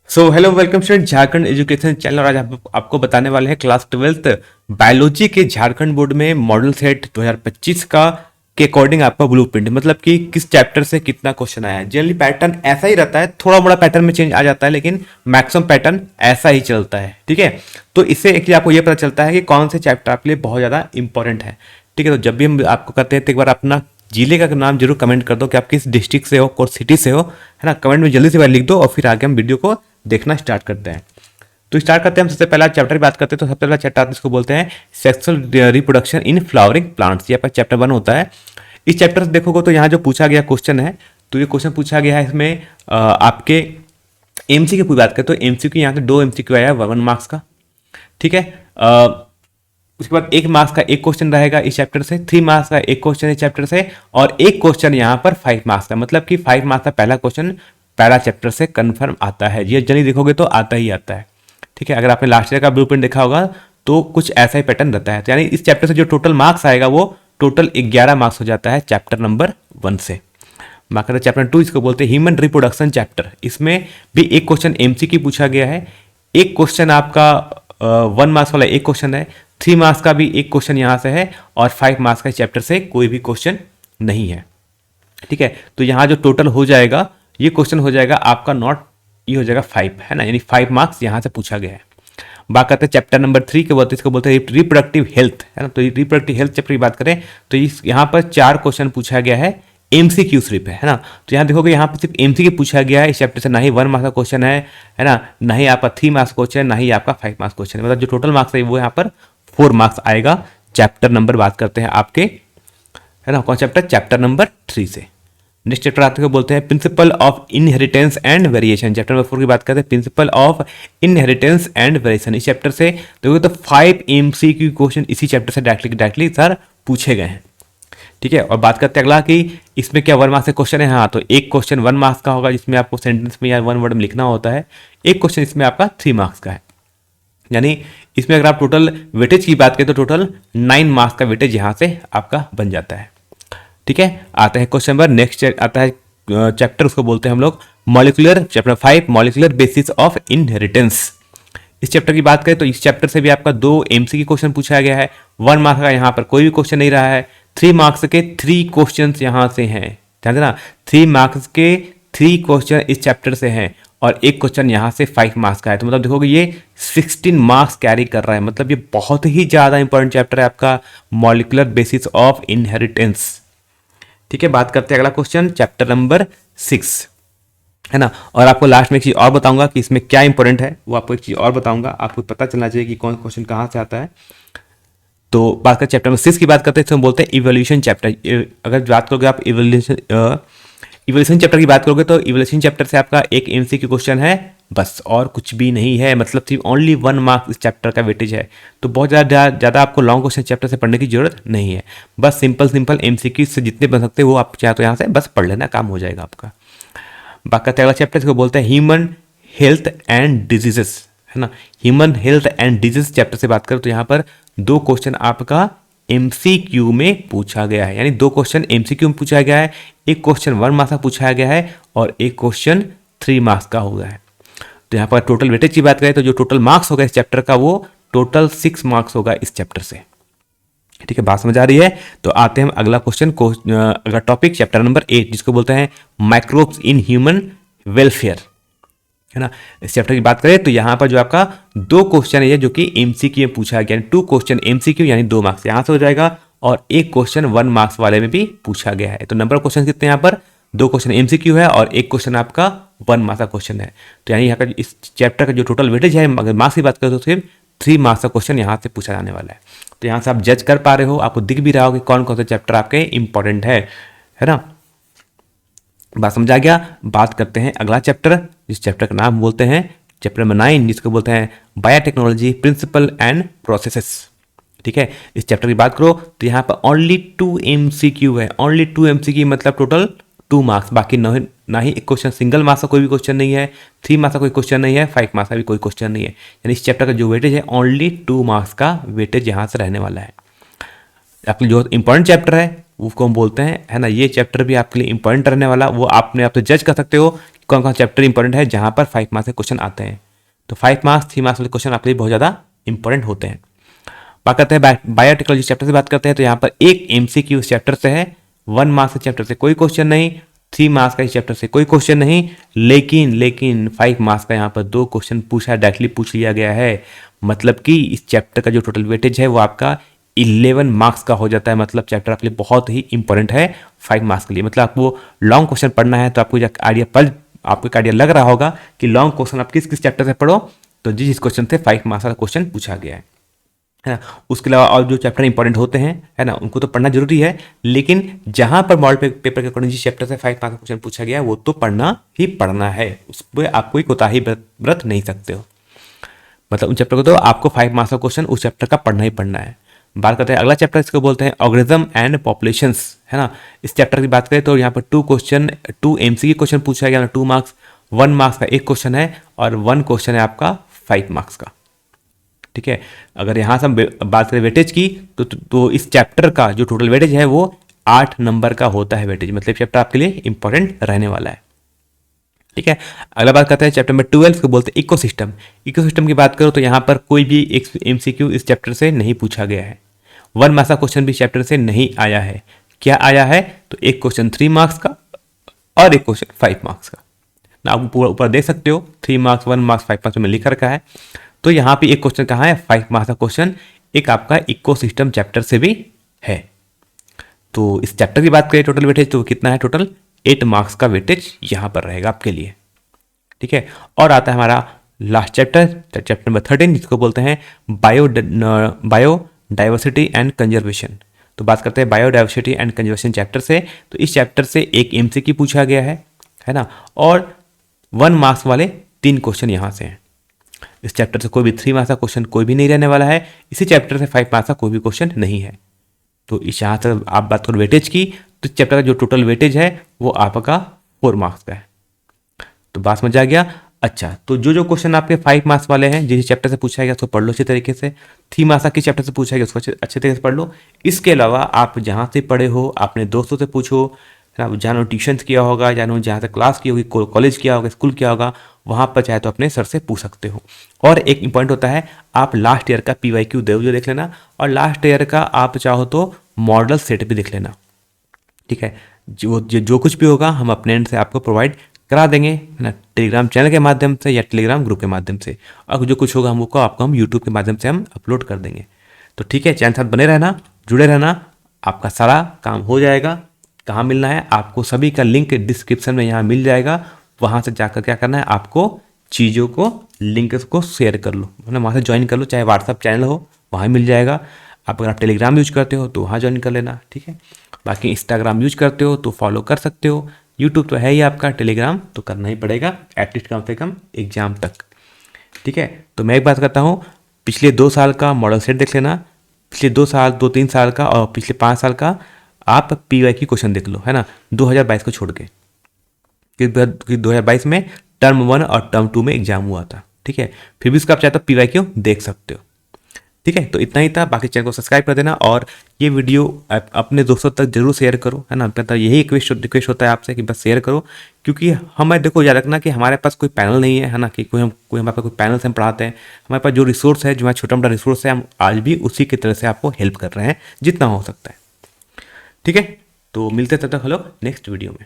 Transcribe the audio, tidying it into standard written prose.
So hello welcome student Jharkhand education channel. और आज आपको बताने वाले हैं क्लास 12th बायोलॉजी के झारखंड बोर्ड में मॉडल सेट 2025 का के अकॉर्डिंग आपका ब्लूप्रिंट, मतलब कि किस चैप्टर से कितना क्वेश्चन आया है। जनरली पैटर्न ऐसा ही रहता है, थोड़ा बड़ा पैटर्न में चेंज आ जाता है, लेकिन मैक्सिमम पैटर्न ऐसा ही चलता है। ठीक है, तो इससे एक्चुअली आपको ये पता चलता है कि कौन से चैप्टर आपके लिए बहुत ज़्यादा इंपॉर्टेंट है। ठीक है, तो जब भी हम आपको करते हैं तो एक बार अपना जिले का नाम जरूर कमेंट कर दो कि आप किस डिस्ट्रिक्ट से हो, कौन सिटी से हो, है ना। कमेंट में जल्दी से बार लिख दो और फिर आगे हम वीडियो को देखना स्टार्ट करते हैं। तो स्टार्ट करते हैं हम सबसे पहला चैप्टर की बात करते हैं। तो सबसे पहला चैप्टर इसको बोलते हैं sexual reproduction in flowering plants. ये आपका चैप्टर 1 होता है। इस चैप्टर से देखोगे तो यहाँ जो पूछा गया क्वेश्चन है, तो ये क्वेश्चन पूछा गया है इसमें आपके एमसीक्यू की बात करें तो एमसीक्यू यहाँ से 2 एमसीक्यू आया 1 मार्क्स का। ठीक है, उसके बाद 1 मार्क्स का एक क्वेश्चन रहेगा इस चैप्टर से, 3 मार्क्स का एक क्वेश्चन इस चैप्टर से, और एक क्वेश्चन यहाँ पर 5 मार्क्स का। मतलब कि 5 मार्क्स का पहला क्वेश्चन पहला चैप्टर से कंफर्म आता है। ये जल्दी देखोगे तो आता ही आता है। ठीक है, अगर आपने लास्ट ईयर का ब्लूप्रिंट देखा होगा तो कुछ ऐसा ही पैटर्न रहता है। तो यानी इस चैप्टर से जो टोटल मार्क्स आएगा वो टोटल 11 मार्क्स हो जाता है चैप्टर नंबर 1 से। बाकी चैप्टर 2 इसको बोलते हैं ह्यूमन रिप्रोडक्शन चैप्टर। इसमें भी एक क्वेश्चन एमसीक्यू पूछा गया है, एक क्वेश्चन आपका 1 मार्क्स वाला एक क्वेश्चन है, 3 मार्क्स का भी एक क्वेश्चन यहाँ से है, और 5 मार्क्स का चैप्टर से कोई भी क्वेश्चन नहीं है। ठीक है, तो यहाँ जो टोटल हो जाएगा ये क्वेश्चन हो जाएगा आपका नॉट, ये हो जाएगा 5, है ना, यानी 5 मार्क्स यहाँ से पूछा गया है। बात करते हैं चैप्टर नंबर 3 के बोलते हैं, इसको बोलते हैं रिप्रोडक्टिव हेल्थ, है ना। तो रिप्रोडक्टिव हेल्थ चैप्टर की बात करें तो इस यहाँ पर 4 क्वेश्चन पूछा गया है, एमसीक्यू सिर्फ है ना। तो यहाँ देखोगे यहाँ पर सिर्फ एमसीक्यू पूछा गया है इस चैप्टर से, ना ही 1 मार्क्स का क्वेश्चन है ना, ना ही आपका 3 मार्क्स क्वेश्चन, ना ही आपका 5 मार्क्स क्वेश्चन है। मतलब जो टोटल मार्क्स है वो यहाँ पर 4 मार्क्स आएगा। चैप्टर नंबर बात करते हैं आपके, है ना, कौन चैप्टर, चैप्टर नंबर 3 से। नेक्स्ट चैप्टर आते हैं बोलते हैं principle of inheritance and variation. Chapter number 4 की बात करते हैं principle of inheritance and variation. इस चैप्टर से देखोगे तो 5 एमसीक्यू क्वेश्चन इसी चैप्टर से डायरेक्टली सर पूछे गए हैं। ठीक है, और बात करते हैं अगला कि इसमें क्या 1 मार्क्स का क्वेश्चन है। हाँ, तो एक क्वेश्चन 1 मार्क्स का होगा जिसमें आपको सेंटेंस में या 1 वर्ड में लिखना होता है। एक क्वेश्चन इसमें आपका 3 मार्क्स का है। यानी इसमें अगर आप टोटल वेटेज की बात करें तो टोटल 9 मार्क्स का वेटेज यहाँ से आपका बन जाता है। ठीक है, आता है क्वेश्चन नंबर नेक्स्ट आता है चैप्टर, उसको बोलते हैं हम लोग molecular, chapter 5 molecular basis of inheritance. इस चैप्टर की बात करें तो इस चैप्टर से भी आपका 2 एमसीक्यू क्वेश्चन पूछा गया है। 1 मार्क्स का यहाँ पर कोई भी क्वेश्चन नहीं रहा है। 3 मार्क्स के 3 क्वेश्चन यहाँ से हैं, ध्यान देना, 3 मार्क्स के 3 क्वेश्चन इस चैप्टर से हैं, और एक क्वेश्चन यहाँ से 5 मार्क्स का है। तो मतलब देखोगे ये 16 मार्क्स कैरी कर रहा है। मतलब ये बहुत ही ज़्यादा इंपॉर्टेंट चैप्टर है आपका मॉलिक्यूलर बेसिस ऑफ इनहेरिटेंस। ठीक है, बात करते हैं अगला क्वेश्चन चैप्टर नंबर 6, है ना। और आपको लास्ट में एक चीज़ और बताऊंगा कि इसमें क्या इंपॉर्टेंट है, वो आपको एक चीज़ और बताऊंगा, आपको पता चलना चाहिए कि कौन क्वेश्चन कहाँ से आता है। तो बात करते चैप्टर नंबर 6 की बात करते हैं तो हम बोलते हैं इवोल्यूशन चैप्टर। अगर बात करोगे आप इवोल्यूशन चैप्टर की बात करोगे तो इवोल्यूशन चैप्टर से आपका एक एमसीक्यू क्वेश्चन है बस, और कुछ भी नहीं है। मतलब सिर्फ ओनली 1 मार्क्स इस चैप्टर का वेटेज है। तो बहुत ज़्यादा आपको लॉन्ग क्वेश्चन चैप्टर से पढ़ने की जरूरत नहीं है। बस सिंपल एमसीक्यू से जितने बन सकते हैं वो आप चाहे तो यहाँ से बस पढ़ लेना, काम हो जाएगा आपका। बाकी अगला चैप्टर इसको बोलते हैं ह्यूमन हेल्थ एंड डिजीजेस, है ना। Human health and disease chapter से बात करें तो यहाँ पर 2 क्वेश्चन आपका एमसीक्यू में पूछा गया है। यानी 2 क्वेश्चन एमसीक्यू में पूछा गया है, एक क्वेश्चन 1 मार्क्स का पूछा गया है, और एक क्वेश्चन 3 मार्क्स का हो गया है। तो यहाँ पर टोटल वेटेज की बात करें तो जो टोटल मार्क्स होगा इस चैप्टर का वो टोटल 6 मार्क्स होगा इस चैप्टर से। ठीक है, बात समझ आ रही है। तो आते हैं अगला क्वेश्चन अगला टॉपिक चैप्टर नंबर 8 जिसको बोलते हैं माइक्रोब्स इन ह्यूमन वेलफेयर, है ना। इस चैप्टर की बात करें तो यहाँ पर जो आपका 2 क्वेश्चन है जो कि एमसीक्यू में पूछा गया, 2 क्वेश्चन एमसीक्यू यानी 2 मार्क्स यहाँ से हो जाएगा, और एक क्वेश्चन 1 मार्क्स वाले में भी पूछा गया है। तो नंबर ऑफ क्वेश्चन कितने यहाँ पर, 2 क्वेश्चन एमसीक्यू है और एक क्वेश्चन आपका 1 मार्क्स का क्वेश्चन है। तो यानी यहाँ का इस चैप्टर का जो टोटल वेटेज है, अगर मार्क्स की बात करें तो सिर्फ 3 मार्क्स का क्वेश्चन यहाँ से पूछा जाने वाला है। तो यहाँ से आप जज कर पा रहे हो, आपको दिख भी रहा हो कि कौन कौन से चैप्टर आपके इंपॉर्टेंट है ना। बात समझ आ गया। बात करते हैं अगला चैप्टर, जिस चैप्टर का नाम बोलते हैं चैप्टर नंबर 9 जिसको बोलते हैं बायोटेक्नोलॉजी प्रिंसिपल एंड प्रोसेसेस। ठीक है, इस चैप्टर की बात करो तो यहाँ पर ओनली 2 एमसीक्यू है, ओनली 2 एमसीक्यू मतलब टोटल 2 मार्क्स। बाकी ना ही एक क्वेश्चन सिंगल मार्क्स का कोई भी क्वेश्चन नहीं है, 3 मार्क्स का कोई क्वेश्चन नहीं है, 5 मार्क्स का भी कोई क्वेश्चन नहीं है। यानी इस चैप्टर का जो वेटेज है ओनली 2 मार्क्स का वेटेज यहाँ से रहने वाला है। आपके जो इंपॉर्टेंट चैप्टर है उसको हम बोलते हैं, है ना। ये चैप्टर भी आपके लिए इंपॉर्टेंट रहने वाला, वो आपने आप तो जज कर सकते हो कौन कौन चैप्टर इंपॉर्टेंट है जहां पर 5 मार्क्स के क्वेश्चन आते हैं। तो 5 मार्क्स 3 मार्क्स वाले क्वेश्चन आपके लिए बहुत ज़्यादा इंपॉर्टेंट होते हैं। बात करते हैं बायोटेक्नोलॉजी चैप्टर से बात करते हैं, तो यहाँ पर एक एमसीक्यू इस चैप्टर से है, 1 मार्क्स के चैप्टर से कोई क्वेश्चन नहीं, 3 मार्क्स का इस चैप्टर से कोई क्वेश्चन नहीं, लेकिन 5 मार्क्स का यहाँ पर 2 क्वेश्चन पूछा, डायरेक्टली पूछ लिया गया है। मतलब कि इस चैप्टर का जो टोटल वेटेज है वो आपका 11 मार्क्स का हो जाता है। मतलब चैप्टर आपके लिए बहुत ही इंपॉर्टेंट है 5 मार्क्स के लिए। मतलब आपको लॉन्ग क्वेश्चन पढ़ना है तो आपको आपको एक आइडिया लग रहा होगा कि लॉन्ग क्वेश्चन आप किस किस चैप्टर से पढ़ो, तो जिस क्वेश्चन से 5 मार्क्स का क्वेश्चन पूछा गया है ना। उसके अलावा और जो चैप्टर इंपॉर्टेंट होते हैं है ना, उनको तो पढ़ना जरूरी है, लेकिन जहां पर मॉडल पेपर के अकॉर्डिंग जिस चैप्टर से 5 मार्क्स का क्वेश्चन पूछा गया है वो तो पढ़ना ही पढ़ना है, उस पर आप कोई कोताही बरत नहीं सकते हो। मतलब उन चैप्टर को तो आपको 5 मार्क्स का क्वेश्चन उस चैप्टर का पढ़ना ही पढ़ना है। बात करते हैं अगला चैप्टर, इसको बोलते हैं ऑर्गेनिज्म एंड पॉपुलेशंस, है ना। इस चैप्टर की बात करें तो यहाँ पर 2 एमसीक्यू क्वेश्चन पूछा गया, 2 मार्क्स, 1 मार्क्स का एक क्वेश्चन है और 1 क्वेश्चन है आपका 5 मार्क्स का। ठीक है, अगर यहाँ से हम बात करें वेटेज की तो इस चैप्टर का जो टोटल वेटेज है वो 8 नंबर का होता है वेटेज। मतलब चैप्टर आपके लिए इंपॉर्टेंट रहने वाला है। ठीक है, अगला बात करते हैं चैप्टर नंबर 12 को बोलते हैं इकोसिस्टम। इकोसिस्टम की बात करो तो यहाँ पर कोई भी एक एमसीक्यू इस चैप्टर से नहीं पूछा गया है, 1 मार्क्स का क्वेश्चन भी चैप्टर से नहीं आया है। क्या आया है, तो एक क्वेश्चन 3 मार्क्स का और एक क्वेश्चन 5 मार्क्स का ना। आप ऊपर देख सकते हो 3 मार्क्स, 1 मार्क्स, 5 मार्क्स में लिखा रखा है। तो यहाँ पे एक क्वेश्चन कहाँ है, 5 मार्क्स का क्वेश्चन एक आपका इकोसिस्टम चैप्टर से भी है। तो इस चैप्टर की बात करें टोटल वेटेज तो कितना है, टोटल 8 मार्क्स का वेटेज यहाँ पर रहेगा आपके लिए। ठीक है, और आता है हमारा लास्ट चैप्टर नंबर 13, जिसको बोलते हैं बायोडाइवर्सिटी एंड कंजर्वेशन। तो बात करते हैं बायोडाइवर्सिटी एंड कंजर्वेशन चैप्टर से। तो इस चैप्टर से एक एमसीक्यू पूछा गया है ना, और 1 मार्क्स वाले 3 क्वेश्चन यहाँ से हैं। इस चैप्टर से कोई भी 3 मार्क्स का क्वेश्चन कोई भी नहीं रहने वाला है। इसी चैप्टर से 5 मार्क्स का कोई भी क्वेश्चन नहीं है। तो इस यहाँ से आप बात करो वेटेज की, तो इस चैप्टर का जो टोटल वेटेज है वो आपका 4 मार्क्स का है। तो बात समझ आ गया। अच्छा, तो जो क्वेश्चन आपके 5 मार्क्स वाले हैं जिस चैप्टर से पूछा गया उसको पढ़ लो अच्छे तरीके से। 3 मार्क्स का किस चैप्टर से पूछा गया उसको अच्छे तरीके से पढ़ लो। इसके अलावा आप जहाँ से पढ़े हो अपने दोस्तों से पूछो, जहाँ ट्यूशन किया होगा, जहाँ से क्लास की होगी, कॉलेज किया होगा, स्कूल किया होगा, वहाँ पर चाहे तो अपने सर से पूछ सकते हो। और एक इंपॉर्टेंट होता है, आप लास्ट ईयर का PYQ देख लेना, और लास्ट ईयर का आप चाहो तो मॉडल सेट भी देख लेना। ठीक है, जो कुछ भी होगा हम अपने एंड से आपको प्रोवाइड करा देंगे, है ना, टेलीग्राम चैनल के माध्यम से या टेलीग्राम ग्रुप के माध्यम से। और जो कुछ होगा हमको आपको हम यूट्यूब के माध्यम से हम अपलोड कर देंगे। तो ठीक है, चैनल साथ बने रहना, जुड़े रहना, आपका सारा काम हो जाएगा। कहाँ मिलना है आपको, सभी का लिंक डिस्क्रिप्शन में यहाँ मिल जाएगा। वहाँ से जाकर क्या करना है, आपको चीज़ों को लिंक को शेयर कर लो, मतलब वहाँ से ज्वाइन कर लो। चाहे व्हाट्सअप चैनल हो वहाँ मिल जाएगा। आप अगर आप टेलीग्राम यूज करते हो तो वहाँ ज्वाइन कर लेना। ठीक है, बाकी इंस्टाग्राम यूज करते हो तो फॉलो कर सकते हो। यूट्यूब तो है ही आपका, टेलीग्राम तो करना ही पड़ेगा एटलीस्ट कम से कम एग्जाम तक। ठीक है, तो मैं एक बात करता हूँ, पिछले 2 साल का मॉडल सेट देख लेना, पिछले 2-3 साल का और पिछले 5 साल का आप PYQ क्वेश्चन देख लो, है ना, 2022 को छोड़ के, क्योंकि 2022 में टर्म 1 और टर्म 2 में एग्जाम हुआ था। ठीक है, फिर भी उसका आप चाहे तो PYQ देख सकते हो। ठीक है, तो इतना ही था। बाकी चैनल को सब्सक्राइब कर देना और ये वीडियो अपने दोस्तों तक जरूर शेयर करो, है ना। तो यही रिक्वेस्ट होता है आपसे कि बस शेयर करो, क्योंकि हमें देखो याद रखना कि हमारे पास कोई पैनल नहीं है ना, कि कोई हमारे पास कोई पैनल से हम पढ़ाते हैं। हमारे पास जो रिसोर्स है, जो हमारा छोटा मोटा रिसोर्स है, हम आज भी उसी की तरह से आपको हेल्प कर रहे हैं जितना हो सकता है। ठीक है, तो मिलते हैं तब तक हम लोग नेक्स्ट वीडियो में।